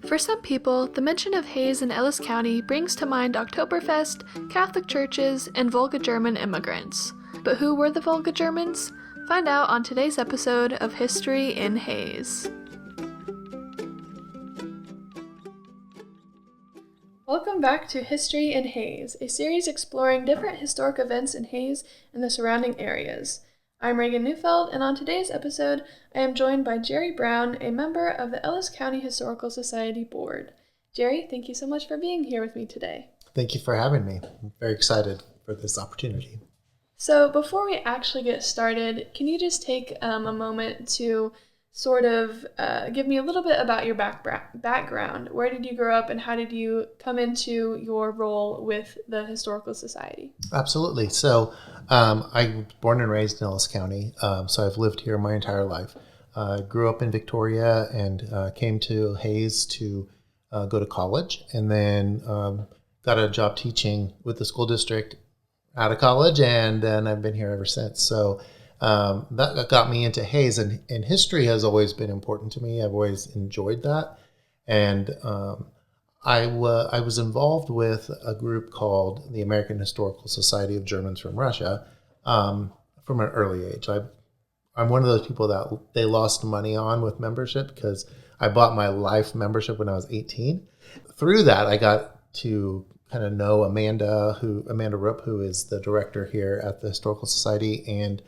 For some people, the mention of Hays and Ellis County brings to mind Oktoberfest, Catholic churches, and Volga German immigrants. But who were the Volga Germans? Find out on today's episode of History in Hays. Welcome back to History in Hays, a series exploring different historic events in Hays and the surrounding areas. I'm Reagan Neufeld, and on today's episode, I am joined by Jerry Brown, a member of the Ellis County Historical Society Board. Jerry, thank you so much for being here with me today. Thank you for having me. I'm very excited for this opportunity. So before we actually get started, can you just take a moment to sort of give me a little bit about your background? Where did you grow up and how did you come into your role with the Historical Society? Absolutely. So I was born and raised in Ellis County, so I've lived here my entire life. Grew up in Victoria and came to Hays to go to college, and then got a job teaching with the school district out of college, and then I've been here ever since. So that got me into Hays, and history has always been important to me. I've always enjoyed that. And I was involved with a group called the American Historical Society of Germans from Russia from an early age. I'm one of those people that they lost money on with membership because I bought my life membership when I was 18. Through that, I got to kind of know Amanda Rupp, who is the director here at the Historical Society, and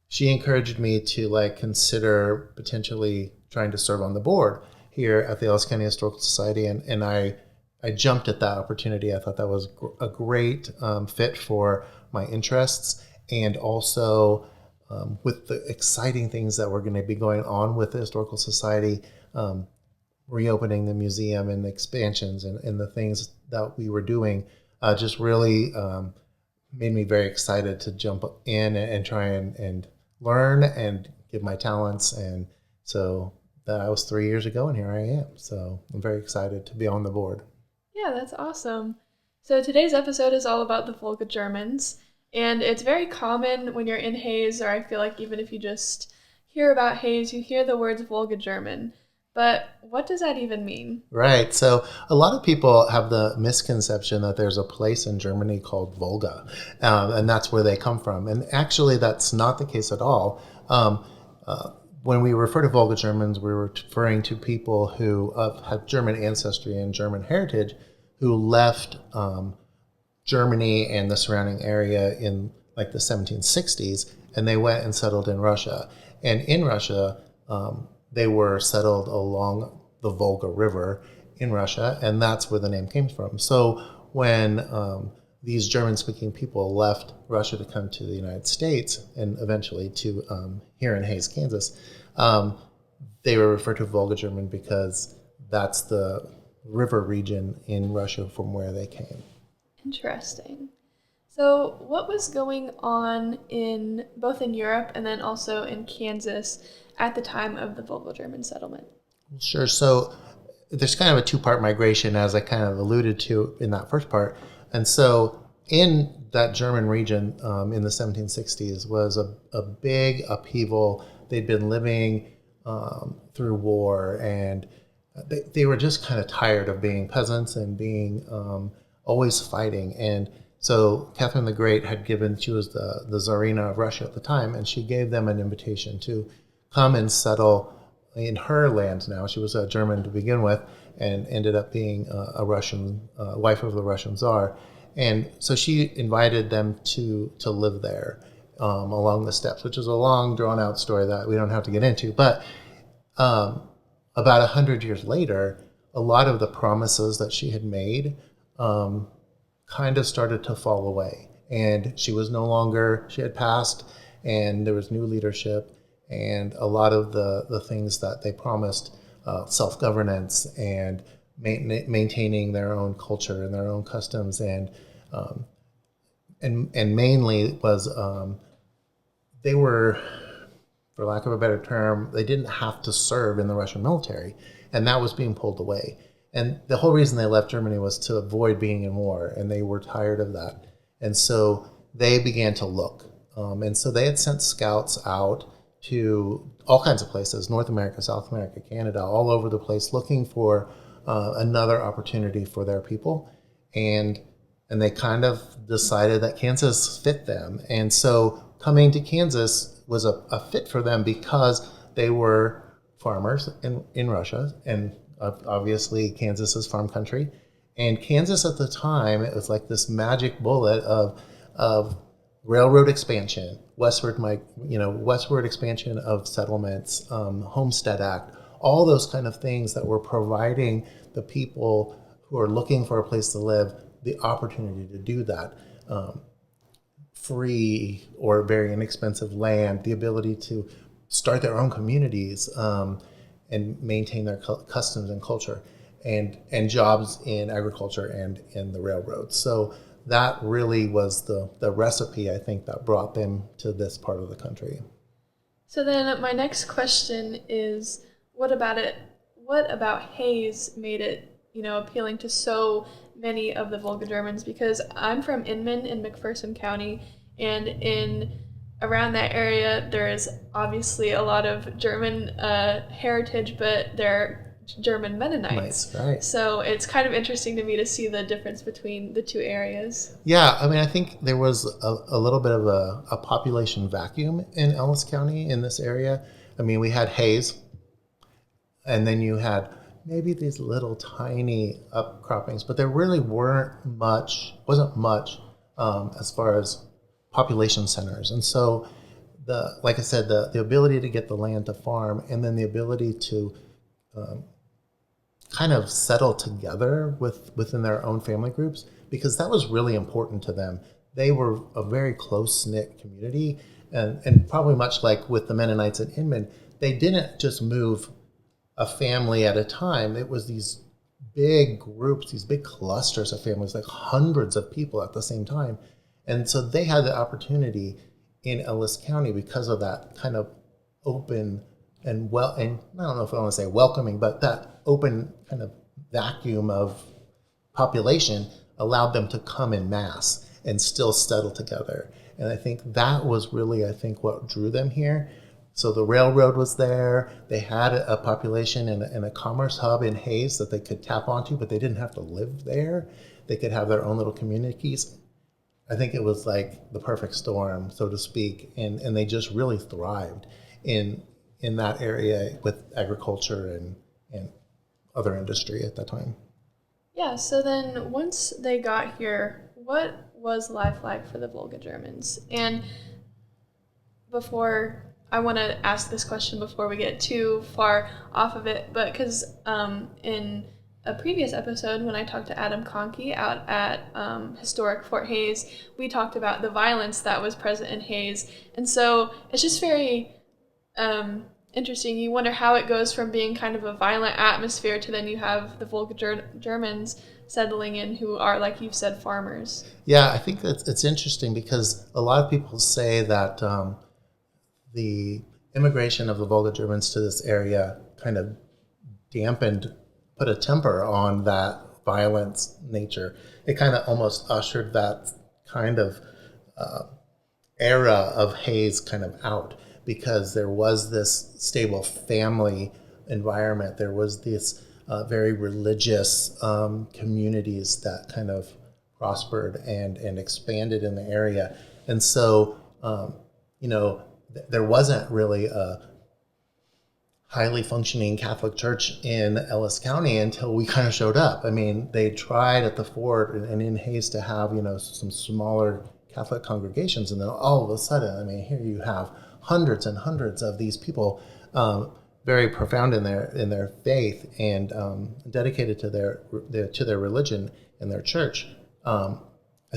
she encouraged me to consider potentially trying to serve on the board here at the Ellis County Historical Society, and I jumped at that opportunity. I thought that was a great fit for my interests, and also with the exciting things that were going to be going on with the Historical Society, reopening the museum and the expansions and the things that we were doing, just really made me very excited to jump in and try and learn and give my talents. And so that was 3 years ago, and here I am. So I'm very excited to be on the board. Yeah, that's awesome. So today's episode is all about the Volga Germans, and it's very common when you're in Hays, or I feel like even if you just hear about Hays, you hear the words Volga German. But what does that even mean? Right. So a lot of people have the misconception that there's a place in Germany called Volga, and that's where they come from. And actually, that's not the case at all. When we refer to Volga Germans, we're referring to people who have German ancestry and German heritage who left Germany and the surrounding area in the 1760s, and they went and settled in Russia. And in Russia, they were settled along the Volga River in Russia, and that's where the name came from. So when these German-speaking people left Russia to come to the United States and eventually to here in Hays, Kansas, they were referred to Volga German because that's the river region in Russia from where they came. Interesting. So what was going on both in Europe and then also in Kansas at the time of the Volga German settlement? Sure. So there's kind of a two-part migration, as I kind of alluded to in that first part. And so in that German region in the 1760s was a big upheaval. They'd been living through war, and they were just kind of tired of being peasants and being always fighting. And so Catherine the Great she was the Tsarina of Russia at the time, and she gave them an invitation to come and settle in her land now. She was a German to begin with and ended up being a Russian, wife of the Russian Tsar. And so she invited them to live there along the steppes, which is a long, drawn-out story that we don't have to get into. But about 100 years later, a lot of the promises that she had made kind of started to fall away. And she had passed, and there was new leadership. And a lot of the things that they promised, self-governance and maintaining their own culture and their own customs, and mainly was they were, for lack of a better term, they didn't have to serve in the Russian military, and that was being pulled away. And the whole reason they left Germany was to avoid being in war, and they were tired of that. And so they began to look. And so they had sent scouts out to all kinds of places, North America, South America, Canada, all over the place, looking for another opportunity for their people. And they kind of decided that Kansas fit them. And so coming to Kansas was a fit for them because they were farmers in Russia, and obviously Kansas is farm country. And Kansas at the time, it was like this magic bullet of railroad expansion, westward expansion of settlements, Homestead Act, all those kind of things that were providing the people who are looking for a place to live the opportunity to do that. Free or very inexpensive land, the ability to start their own communities and maintain their customs and culture, and jobs in agriculture and in the railroads. So that really was the recipe, I think, that brought them to this part of the country. So then my next question is, what about Hays made it, appealing to so many of the Volga Germans? Because I'm from Inman in McPherson County, and around that area there is obviously a lot of German heritage, but they're German Mennonites. Right. So it's kind of interesting to me to see the difference between the two areas. Yeah, I mean, I think there was a little bit of a population vacuum in Ellis County in this area. I mean, we had Hays, and then you had maybe these little tiny upcroppings, but there really wasn't much as far as population centers. And so, like I said, the ability to get the land to farm, and then the ability to kind of settle together within their own family groups, because that was really important to them. They were a very close-knit community, and probably much like with the Mennonites in Inman, they didn't just move a family at a time. It was these big groups, these big clusters of families, like hundreds of people at the same time. And so they had the opportunity in Ellis County because of that kind of open and I don't know if I want to say welcoming, but that open kind of vacuum of population allowed them to come in mass and still settle together. And I think that was really, what drew them here. So the railroad was there. They had a population and a commerce hub in Hays that they could tap onto, but they didn't have to live there. They could have their own little communities. I think it was like the perfect storm, so to speak, and they just really thrived in that area with agriculture and other industry at that time. Yeah, so then once they got here, what was life like for the Volga Germans? And I want to ask this question before we get too far off of it, but because in a previous episode when I talked to Adam Conkey out at historic Fort Hays, we talked about the violence that was present in Hays. And so it's just very interesting. You wonder how it goes from being kind of a violent atmosphere to then you have the Volga Germans settling in who are, like you've said, farmers. Yeah, I think that it's interesting because a lot of people say that the immigration of the Volga Germans to this area kind of put a temper on that violence nature. It kind of almost ushered that kind of era of Hays kind of out, because there was this stable family environment. There was this very religious communities that kind of prospered and expanded in the area. And so, there wasn't really a highly functioning Catholic church in Ellis County until we kind of showed up. I mean, they tried at the fort and in Hays to have, some smaller Catholic congregations. And then all of a sudden, here you have hundreds and hundreds of these people, very profound in their faith and dedicated to their religion and their church. I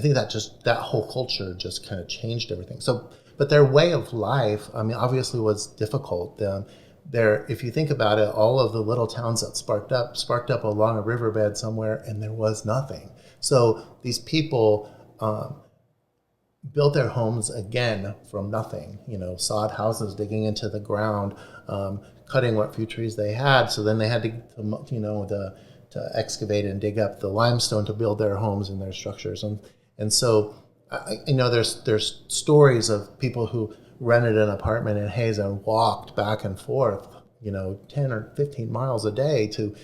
think that whole culture just kind of changed everything. So, but their way of life, obviously was difficult. If you think about it, all of the little towns that sparked up along a riverbed somewhere, and there was nothing. So these people built their homes again from nothing. Sod houses, digging into the ground, cutting what few trees they had. So then they had to excavate and dig up the limestone to build their homes and their structures. And so there's stories of people who rented an apartment in Hays and walked back and forth, 10 or 15 miles a day to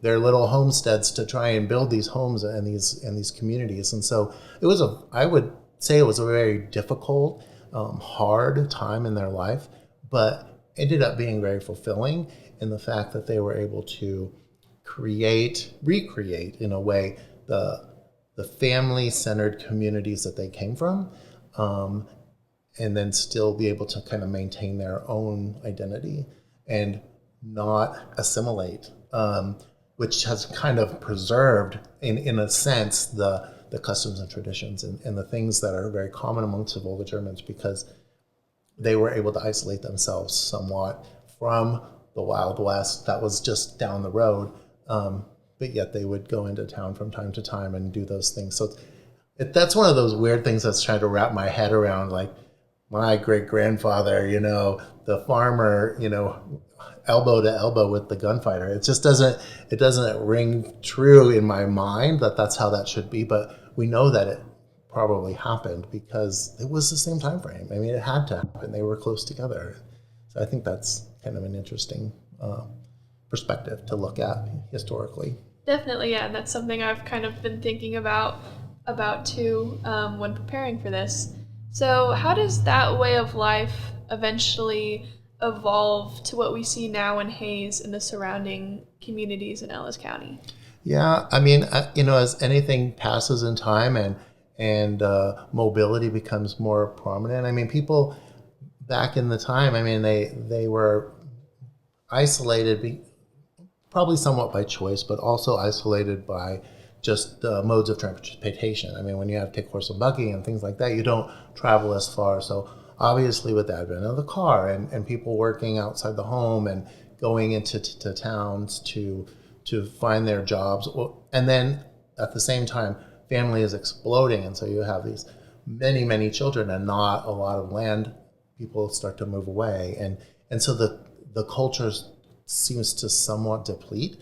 their little homesteads to try and build these homes and these communities. And so I would say it was a very difficult, hard time in their life, but ended up being very fulfilling in the fact that they were able to recreate in a way the family-centered communities that they came from, and then still be able to kind of maintain their own identity and not assimilate, which has kind of preserved, in a sense, the customs and traditions and the things that are very common amongst the Volga Germans, because they were able to isolate themselves somewhat from the Wild West that was just down the road, but yet they would go into town from time to time and do those things. So that's one of those weird things that's trying to wrap my head around, like my great-grandfather, the farmer, elbow to elbow with the gunfighter. It just doesn't ring true in my mind that that's how that should be, but we know that it probably happened because it was the same time frame. I mean, it had to happen. They were close together. So I think that's kind of an interesting perspective to look at historically. Definitely, yeah. That's something I've kind of been thinking about too when preparing for this. So how does that way of life eventually evolve to what we see now in Hays and the surrounding communities in Ellis County? Yeah, I mean, as anything passes in time and mobility becomes more prominent, I mean, people back in the time, I mean, they were isolated, probably somewhat by choice, but also isolated by just modes of transportation. I mean, when you have take horse and buggy and things like that, you don't travel as far. So obviously with the advent of the car and people working outside the home and going into to towns to find their jobs, and then at the same time, family is exploding, and so you have these many children and not a lot of land. People start to move away, and so the culture seems to somewhat deplete.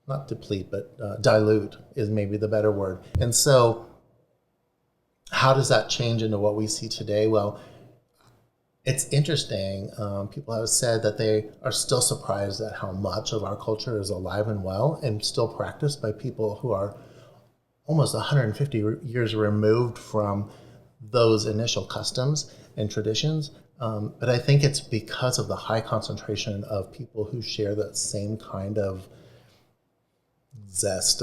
Not deplete, but dilute is maybe the better word. And so how does that change into what we see today? Well, it's interesting. People have said that they are still surprised at how much of our culture is alive and well and still practiced by people who are almost 150 years removed from those initial customs and traditions. But I think it's because of the high concentration of people who share that same kind of zest,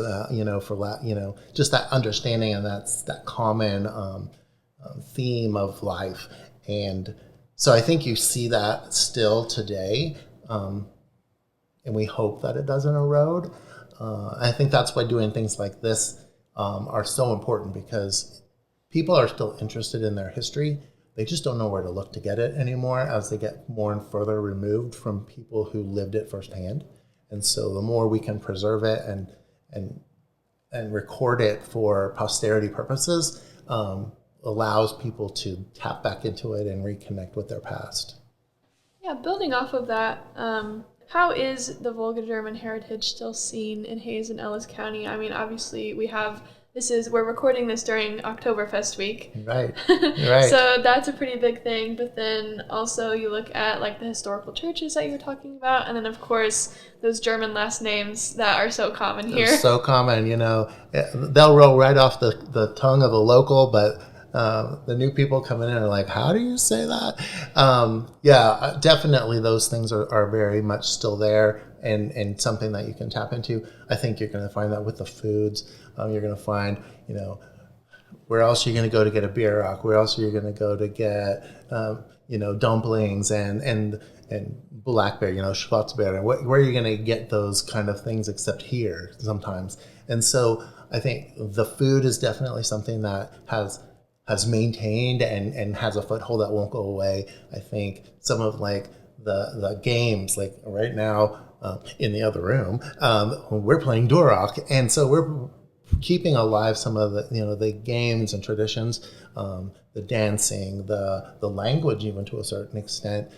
just that understanding and that common theme of life. And so I think you see that still today, and we hope that it doesn't erode. I think that's why doing things like this are so important, because people are still interested in their history. They just don't know where to look to get it anymore as they get more and further removed from people who lived it firsthand. And so the more we can preserve it and record it for posterity purposes, allows people to tap back into it and reconnect with their past. Yeah, building off of that, how is the Volga German heritage still seen in Hays and Ellis County? I mean, obviously we're recording this during Oktoberfest week. Right. So that's a pretty big thing. But then also you look at like the historical churches that you were talking about. And then of course, those German last names that are so common here. They're so common, they'll roll right off the tongue of the local, but the new people coming in are like, how do you say that? Definitely those things are very much still there and something that you can tap into. I think you're going to find that with the foods. You're going to find, where else are you going to go to get a bierach? Where else are you going to go to get, dumplings and blackberry, schwarzbeer? Where are you going to get those kind of things except here sometimes? And so I think the food is definitely something that has maintained and has a foothold that won't go away. I think some of like the games, like right now in the other room, we're playing Duroc, and so we're keeping alive some of the games and traditions, the dancing, the language, even to a certain extent,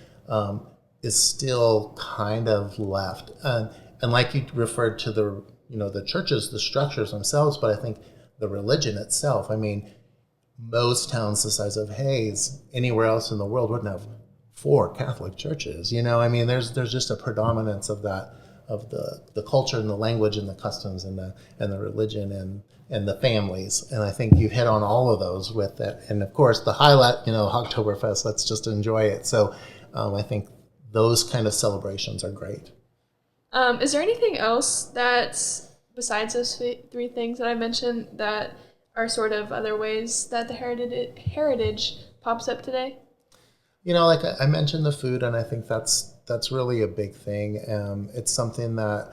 is still kind of left. And like you referred to the churches, the structures themselves, but I think the religion itself. I mean, most towns the size of Hays, anywhere else in the world, wouldn't have 4 Catholic churches. I mean, there's just a predominance of that, of the culture and the language and the customs and the religion and the families. And I think you've hit on all of those with it. And of course, the highlight, Oktoberfest. Let's just enjoy it. So I think those kind of celebrations are great. Is there anything else that's besides those 3 things that I mentioned that are sort of other ways that the heritage pops up today? Like I mentioned the food, and I think that's really a big thing. It's something that,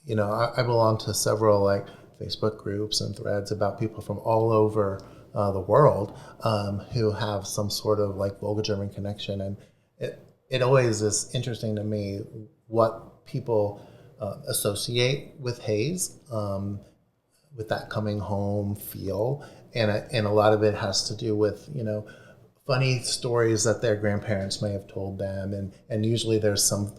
I belong to several Facebook groups and threads about people from all over the world who have some sort of Volga German connection, and it always is interesting to me what people associate with Hays, with that coming home feel, and a lot of it has to do with funny stories that their grandparents may have told them, and usually there's some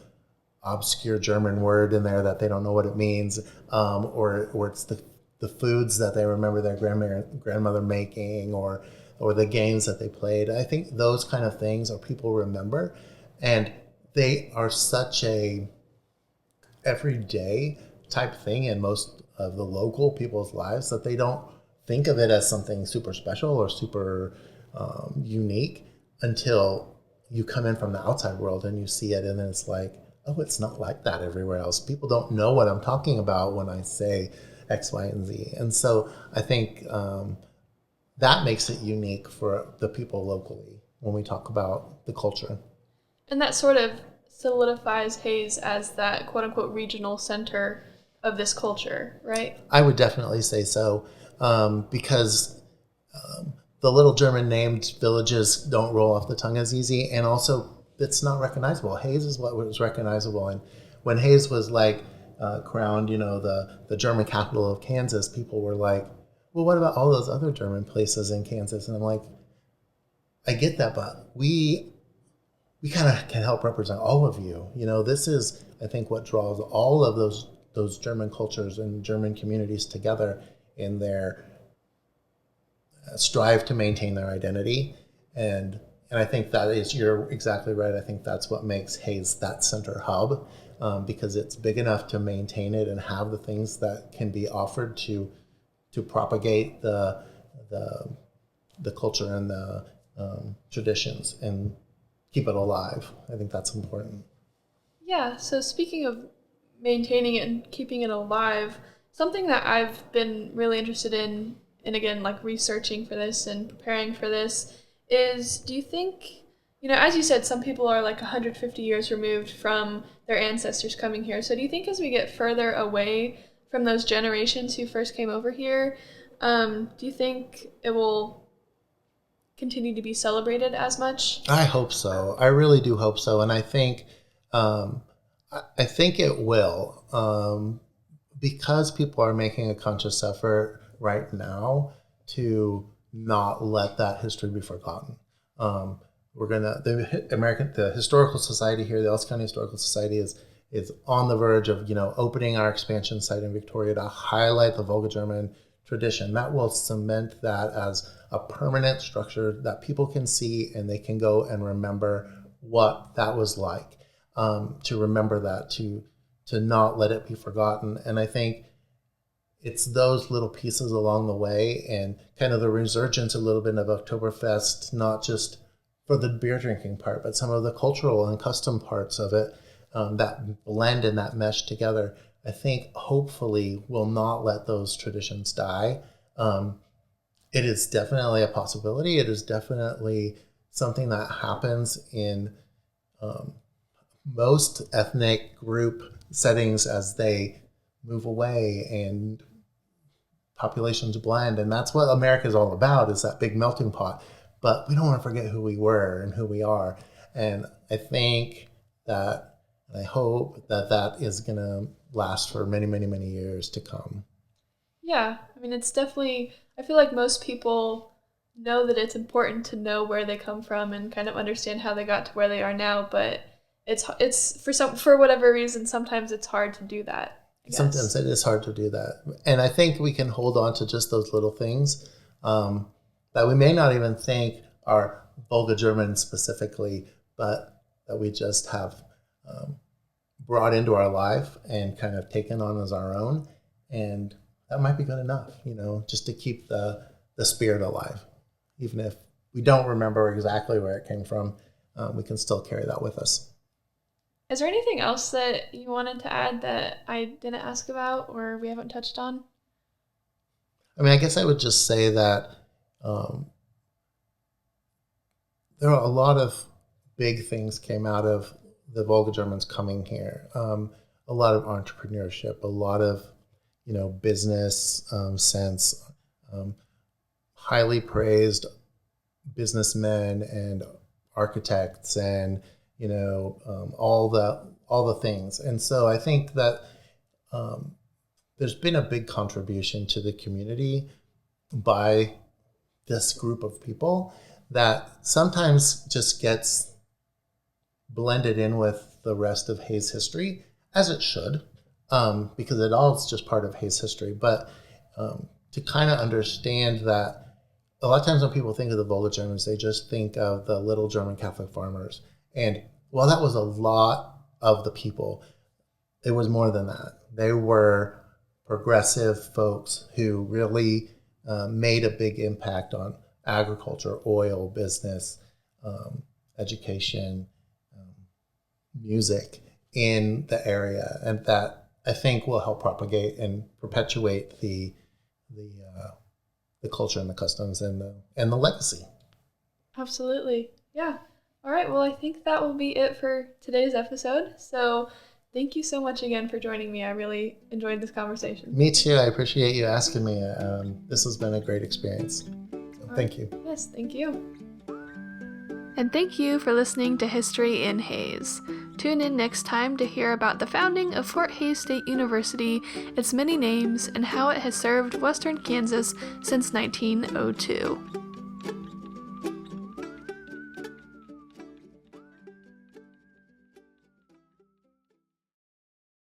obscure German word in there that they don't know what it means, or it's the foods that they remember their grandmother making, or the games that they played. I think those kind of things are people remember, and they are such a everyday type thing in most of the local people's lives that they don't think of it as something super special or super unique until you come in from the outside world and you see it, and then it's like, oh, it's not like that everywhere else. People don't know what I'm talking about when I say X, Y, and Z. And so I think that makes it unique for the people locally when we talk about the culture. And that sort of solidifies Hays as that quote-unquote regional center of this culture, right? I would definitely say so, because the little German named villages don't roll off the tongue as easy, and also it's not recognizable. Hays is what was recognizable, and when Hays was crowned, the German capital of Kansas, people were like, well, what about all those other German places in Kansas? And I'm like, I get that, but we kind of can help represent all of you. This is, I think, what draws all of those German cultures and German communities together in their strive to maintain their identity. And I think you're exactly right. I think that's what makes Hays that center hub, because it's big enough to maintain it and have the things that can be offered to propagate the culture and the traditions and keep it alive. I think that's important. Yeah, so speaking of maintaining it and keeping it alive, something that I've been really interested in, and again, researching for this and preparing for this, is do you think, as you said, some people are 150 years removed from their ancestors coming here. So do you think as we get further away from those generations who first came over here, do you think it will continue to be celebrated as much? I hope so. I really do hope so, and I think it will, because people are making a conscious effort right now to not let that history be forgotten. The Historical Society here, the Ellis County Historical Society, is on the verge of opening our expansion site in Victoria to highlight the Volga German tradition. That will cement that as a permanent structure that people can see, and they can go and remember what that was like. To remember that, to not let it be forgotten. And I think it's those little pieces along the way, and kind of the resurgence a little bit of Oktoberfest, not just for the beer drinking part, but some of the cultural and custom parts of it, that blend and that mesh together, I think hopefully will not let those traditions die. It is definitely a possibility. It is definitely something that happens in most ethnic group settings as they move away and populations blend. And that's what America is all about, is that big melting pot. But we don't want to forget who we were and who we are. And I think that, and I hope that is going to last for many, many, many years to come. Yeah, I mean, it's definitely, I feel like most people know that it's important to know where they come from and kind of understand how they got to where they are now, but it's for whatever reason, sometimes it's hard to do that. Sometimes it is hard to do that. And I think we can hold on to just those little things. that we may not even think are Volga German specifically, but that we just have brought into our life and kind of taken on as our own. And that might be good enough, just to keep the spirit alive. Even if we don't remember exactly where it came from, we can still carry that with us. Is there anything else that you wanted to add that I didn't ask about or we haven't touched on? I mean, I guess I would just say that there are a lot of big things came out of the Volga Germans coming here. A lot of entrepreneurship, a lot of business sense, highly praised businessmen and architects, and all the things. And so I think that there's been a big contribution to the community by this group of people that sometimes just gets blended in with the rest of Hays history, as it should, because it all is just part of Hays history. But to kind of understand that a lot of times when people think of the Volga Germans, they just think of the little German Catholic farmers. And while that was a lot of the people, it was more than that. They were progressive folks who really made a big impact on agriculture, oil, business, education, music in the area, and that I think will help propagate and perpetuate the culture and the customs and the legacy. Absolutely. Yeah. All right. Well, I think that will be it for today's episode. So thank you so much again for joining me. I really enjoyed this conversation. Me too. I appreciate you asking me. This has been a great experience. So thank you. Yes, thank you. And thank you for listening to History in Hays. Tune in next time to hear about the founding of Fort Hays State University, its many names, and how it has served Western Kansas since 1902.